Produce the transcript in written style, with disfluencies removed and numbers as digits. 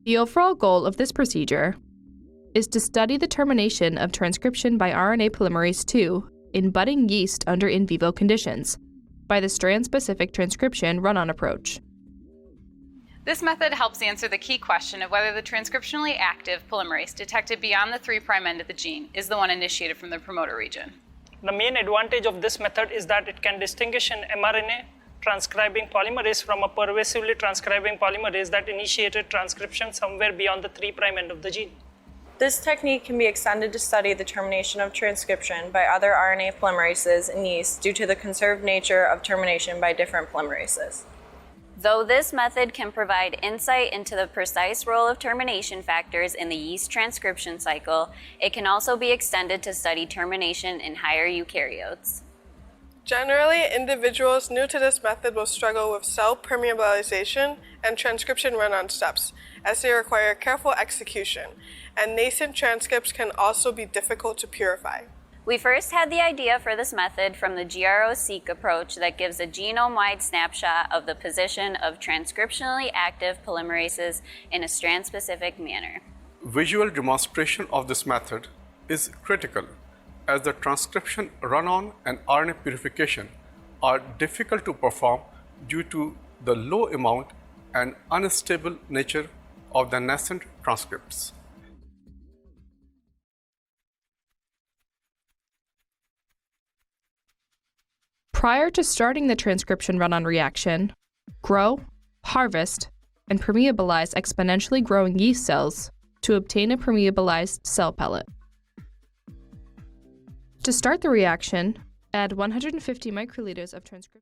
The overall goal of this procedure is to study the termination of transcription by RNA polymerase II in budding yeast under in vivo conditions by the strand-specific transcription run-on approach. This method helps answer the key question of whether the transcriptionally active polymerase detected beyond the 3' end of the gene is the one initiated from the promoter region. The main advantage of this method is that it can distinguish an mRNA transcribing polymerase from a pervasively transcribing polymerase that initiated transcription somewhere beyond the 3' end of the gene. This technique can be extended to study the termination of transcription by other RNA polymerases in yeast due to the conserved nature of termination by different polymerases. Though this method can provide insight into the precise role of termination factors in the yeast transcription cycle, it can also be extended to study termination in higher eukaryotes. Generally, individuals new to this method will struggle with cell permeabilization and transcription run-on steps, as they require careful execution, and nascent transcripts can also be difficult to purify. We first had the idea for this method from the GRO-seq approach that gives a genome-wide snapshot of the position of transcriptionally active polymerases in a strand-specific manner. Visual demonstration of this method is critical, as the transcription run-on and RNA purification are difficult to perform due to the low amount and unstable nature of the nascent transcripts. Prior to starting the transcription run-on reaction, grow, harvest, and permeabilize exponentially growing yeast cells to obtain a permeabilized cell pellet. To start the reaction, add 150 microliters of transcription.